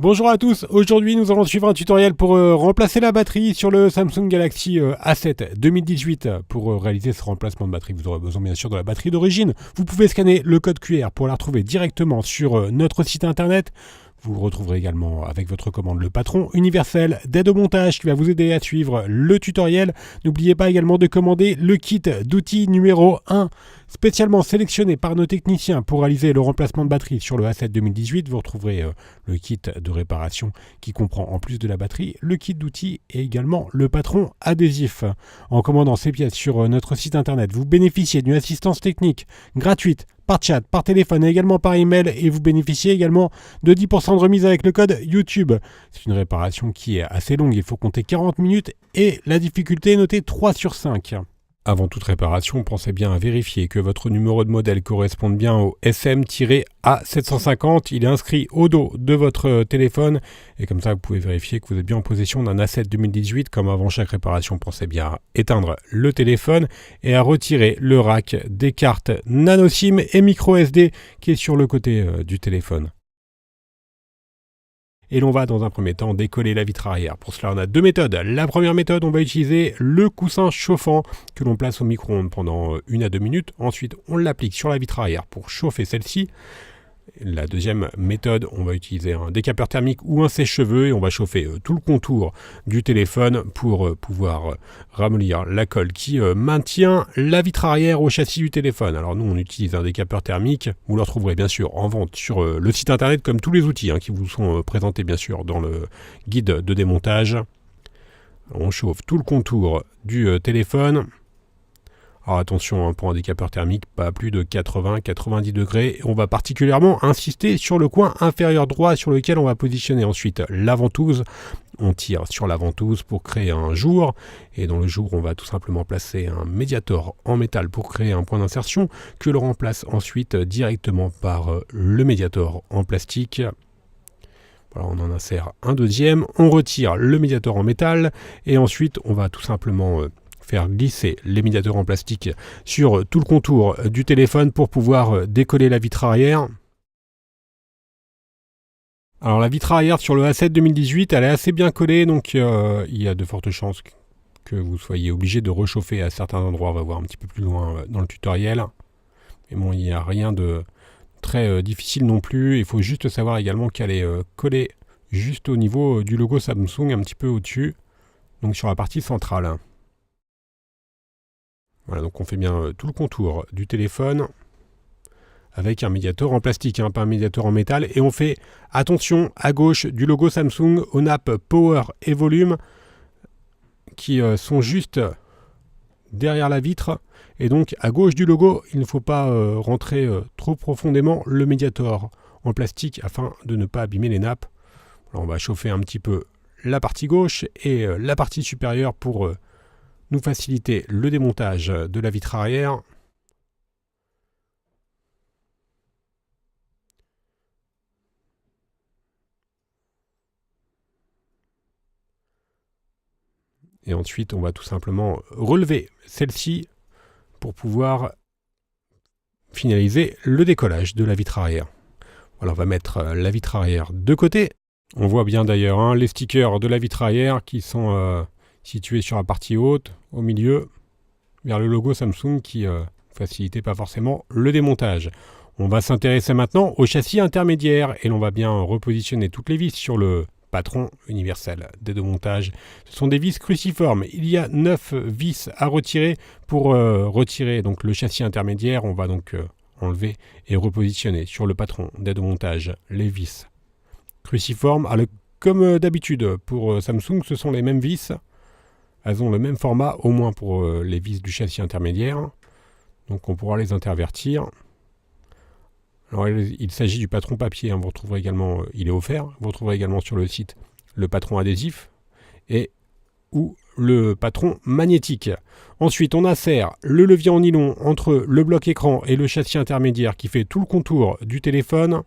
Bonjour à tous, aujourd'hui nous allons suivre un tutoriel pour remplacer la batterie sur le Samsung Galaxy A7 2018. Pour réaliser ce remplacement de batterie, vous aurez besoin bien sûr de la batterie d'origine. Vous pouvez scanner le code QR pour la retrouver directement sur notre site internet. Vous retrouverez également avec votre commande le patron universel d'aide au montage qui va vous aider à suivre le tutoriel. N'oubliez pas également de commander le kit d'outils numéro 1, spécialement sélectionné par nos techniciens pour réaliser le remplacement de batterie sur le A7 2018. Vous retrouverez le kit de réparation qui comprend en plus de la batterie, le kit d'outils et également le patron adhésif. En commandant ces pièces sur notre site internet, vous bénéficiez d'une assistance technique gratuite par chat, par téléphone et également par email, et vous bénéficiez également de 10% de remise avec le code YouTube. C'est une réparation qui est assez longue, il faut compter 40 minutes et la difficulté est notée 3 sur 5. Avant toute réparation, pensez bien à vérifier que votre numéro de modèle corresponde bien au SM-A750. Il est inscrit au dos de votre téléphone et comme ça vous pouvez vérifier que vous êtes bien en possession d'un A7 2018. Comme avant chaque réparation, pensez bien à éteindre le téléphone et à retirer le rack des cartes nano SIM et micro SD qui est sur le côté du téléphone. Et l'on va dans un premier temps décoller la vitre arrière. Pour cela, on a deux méthodes. La première méthode, on va utiliser le coussin chauffant que l'on place au micro-ondes pendant 1 à 2 minutes. Ensuite, on l'applique sur la vitre arrière pour chauffer celle-ci. La deuxième méthode, on va utiliser un décapeur thermique ou un sèche-cheveux et on va chauffer tout le contour du téléphone pour pouvoir ramollir la colle qui maintient la vitre arrière au châssis du téléphone. Alors nous, on utilise un décapeur thermique. Vous le retrouverez bien sûr en vente sur le site internet comme tous les outils qui vous sont présentés bien sûr dans le guide de démontage. On chauffe tout le contour du téléphone. Alors attention, pour un décapeur thermique, pas plus de 80-90 degrés. On va particulièrement insister sur le coin inférieur droit sur lequel on va positionner ensuite la ventouse. On tire sur la ventouse pour créer un jour. Et dans le jour, on va tout simplement placer un médiator en métal pour créer un point d'insertion que l'on remplace ensuite directement par le médiator en plastique. Voilà, on en insère un deuxième. On retire le médiator en métal et ensuite on va tout simplement faire glisser les médiateurs en plastique sur tout le contour du téléphone pour pouvoir décoller la vitre arrière. Alors la vitre arrière sur le A7 2018, elle est assez bien collée, donc il y a de fortes chances que vous soyez obligé de réchauffer à certains endroits. On va voir un petit peu plus loin dans le tutoriel. Mais bon, il n'y a rien de très difficile non plus. Il faut juste savoir également qu'elle est collée juste au niveau du logo Samsung, un petit peu au-dessus, donc sur la partie centrale. Voilà, donc on fait bien tout le contour du téléphone avec un médiator en plastique, pas un médiator en métal. Et on fait attention à gauche du logo Samsung aux nappes Power et Volume qui sont juste derrière la vitre. Et donc à gauche du logo, il ne faut pas rentrer trop profondément le médiator en plastique afin de ne pas abîmer les nappes. Alors on va chauffer un petit peu la partie gauche et la partie supérieure pour nous faciliter le démontage de la vitre arrière. Et ensuite, on va tout simplement relever celle-ci pour pouvoir finaliser le décollage de la vitre arrière. Voilà, on va mettre la vitre arrière de côté. On voit bien d'ailleurs les stickers de la vitre arrière qui sont situé sur la partie haute, au milieu, vers le logo Samsung qui facilitait pas forcément le démontage. On va s'intéresser maintenant au châssis intermédiaire et l'on va bien repositionner toutes les vis sur le patron universel d'aide au montage. Ce sont des vis cruciformes. Il y a 9 vis à retirer. Pour retirer donc le châssis intermédiaire, on va donc enlever et repositionner sur le patron d'aide au montage les vis cruciformes. Alors, comme d'habitude pour Samsung, ce sont les mêmes vis. Elles ont le même format, au moins pour les vis du châssis intermédiaire. Donc on pourra les intervertir. Alors il s'agit du patron papier. Vous retrouverez également, il est offert. Vous retrouverez également sur le site le patron adhésif ou le patron magnétique. Ensuite, on insère le levier en nylon entre le bloc écran et le châssis intermédiaire qui fait tout le contour du téléphone.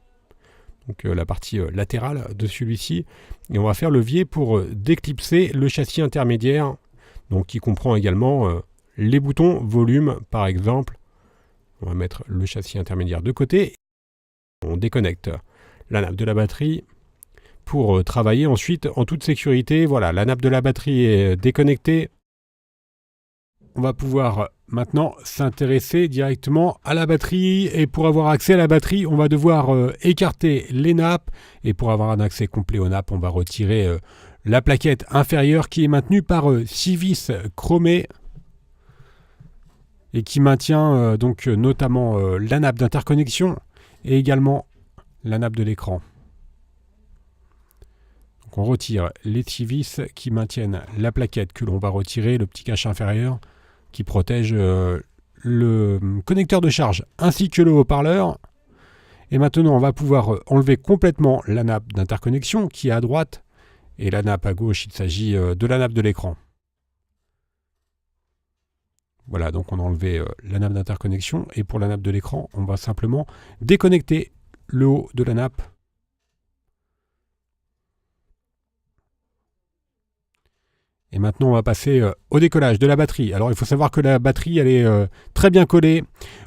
Donc la partie latérale de celui-ci. Et on va faire levier pour déclipser le châssis intermédiaire. Donc qui comprend également les boutons volume par exemple. On va mettre le châssis intermédiaire de côté. On déconnecte la nappe de la batterie pour travailler ensuite en toute sécurité. Voilà, la nappe de la batterie est déconnectée. On va pouvoir maintenant s'intéresser directement à la batterie. Et pour avoir accès à la batterie, on va devoir écarter les nappes. Et pour avoir un accès complet aux nappes, on va retirer la plaquette inférieure qui est maintenue par 6 vis chromées et qui maintient donc notamment la nappe d'interconnexion et également la nappe de l'écran. Donc on retire les 6 vis qui maintiennent la plaquette que l'on va retirer, le petit cache inférieur qui protège le connecteur de charge ainsi que le haut-parleur. Et maintenant, on va pouvoir enlever complètement la nappe d'interconnexion qui est à droite et la nappe à gauche, il s'agit de la nappe de l'écran. Voilà, donc on a enlevé la nappe d'interconnexion et pour la nappe de l'écran, on va simplement déconnecter le haut de la nappe. Et maintenant, on va passer au décollage de la batterie. Alors, il faut savoir que la batterie, elle est très bien collée.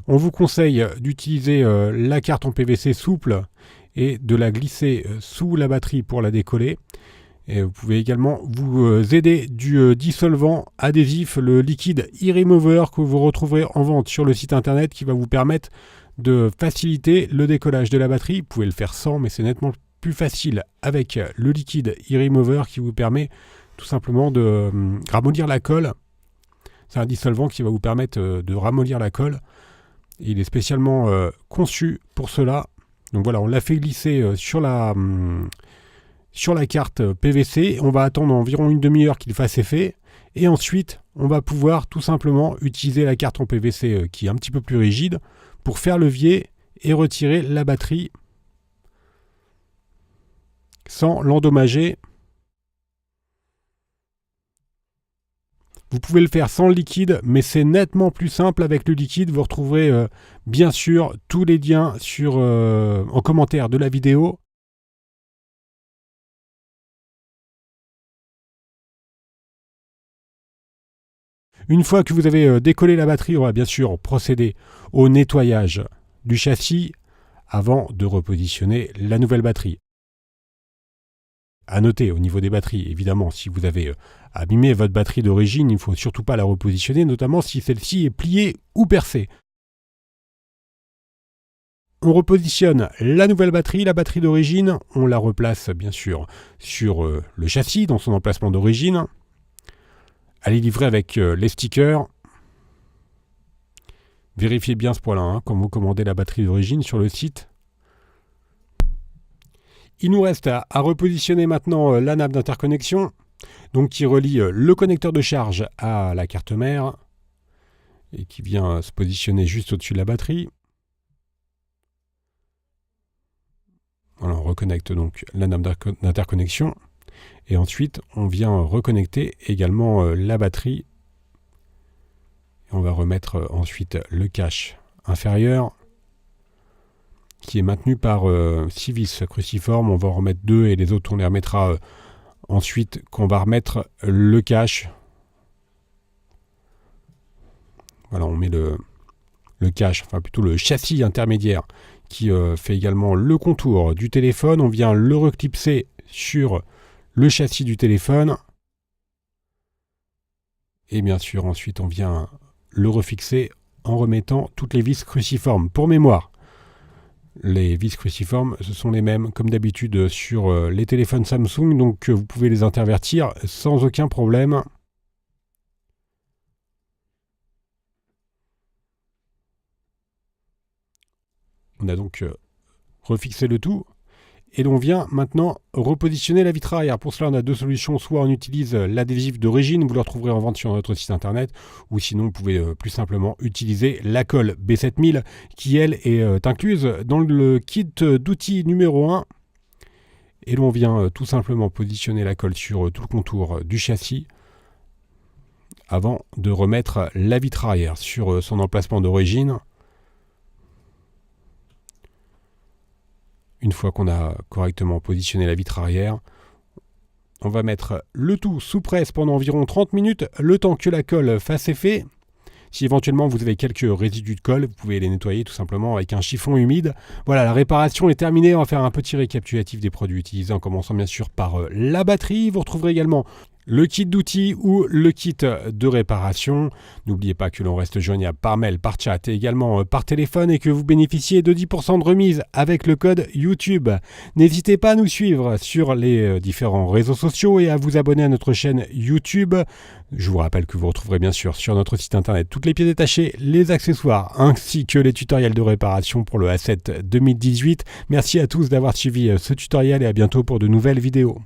On vous conseille d'utiliser la carte en PVC souple et de la glisser sous la batterie pour la décoller. Et vous pouvez également vous aider du dissolvant adhésif, le liquide e-remover que vous retrouverez en vente sur le site internet qui va vous permettre de faciliter le décollage de la batterie. Vous pouvez le faire sans, mais c'est nettement plus facile avec le liquide e-remover qui vous permet tout simplement de ramollir la colle. C'est un dissolvant qui va vous permettre de ramollir la colle. Il est spécialement conçu pour cela. Donc voilà, on l'a fait glisser sur la carte PVC. On va attendre environ une demi-heure qu'il fasse effet. Et ensuite, on va pouvoir tout simplement utiliser la carte en PVC qui est un petit peu plus rigide pour faire levier et retirer la batterie sans l'endommager. Vous pouvez le faire sans le liquide, mais c'est nettement plus simple avec le liquide. Vous retrouverez bien sûr tous les liens en commentaire de la vidéo. Une fois que vous avez décollé la batterie, on va bien sûr procéder au nettoyage du châssis avant de repositionner la nouvelle batterie. À noter au niveau des batteries, évidemment, si vous avez abîmé votre batterie d'origine, il ne faut surtout pas la repositionner, notamment si celle-ci est pliée ou percée. On repositionne la nouvelle batterie, la batterie d'origine, on la replace bien sûr sur le châssis dans son emplacement d'origine. Elle est livrée avec les stickers. Vérifiez bien ce point-là quand vous commandez la batterie d'origine sur le site. Il nous reste à repositionner maintenant la nappe d'interconnexion, donc qui relie le connecteur de charge à la carte mère et qui vient se positionner juste au-dessus de la batterie. Voilà, on reconnecte donc la nappe d'interconnexion et ensuite on vient reconnecter également la batterie. Et on va remettre ensuite le cache inférieur qui est maintenu par 6 vis cruciformes. On va en remettre 2 et les autres on les remettra ensuite quand on va remettre le cache. Voilà, on met le cache, enfin plutôt le châssis intermédiaire qui fait également le contour du téléphone. On vient le reclipser sur le châssis du téléphone. Et bien sûr ensuite on vient le refixer en remettant toutes les vis cruciformes. Pour mémoire, les vis cruciformes, ce sont les mêmes comme d'habitude sur les téléphones Samsung, donc vous pouvez les intervertir sans aucun problème. On a donc refixé le tout et l'on vient maintenant repositionner la vitre arrière. Pour cela, on a deux solutions. Soit on utilise l'adhésif d'origine, vous le retrouverez en vente sur notre site internet, ou sinon vous pouvez plus simplement utiliser la colle B7000 qui, elle, est incluse dans le kit d'outils numéro 1. Et l'on vient tout simplement positionner la colle sur tout le contour du châssis avant de remettre la vitre arrière sur son emplacement d'origine. Une fois qu'on a correctement positionné la vitre arrière, on va mettre le tout sous presse pendant environ 30 minutes, le temps que la colle fasse effet. Si éventuellement vous avez quelques résidus de colle, vous pouvez les nettoyer tout simplement avec un chiffon humide. Voilà, la réparation est terminée. On va faire un petit récapitulatif des produits utilisés en commençant bien sûr par la batterie. Vous retrouverez également le kit d'outils ou le kit de réparation. N'oubliez pas que l'on reste joignable par mail, par chat et également par téléphone et que vous bénéficiez de 10% de remise avec le code YouTube. N'hésitez pas à nous suivre sur les différents réseaux sociaux et à vous abonner à notre chaîne YouTube. Je vous rappelle que vous retrouverez bien sûr sur notre site internet toutes les pièces détachées, les accessoires ainsi que les tutoriels de réparation pour le A7 2018. Merci à tous d'avoir suivi ce tutoriel et à bientôt pour de nouvelles vidéos.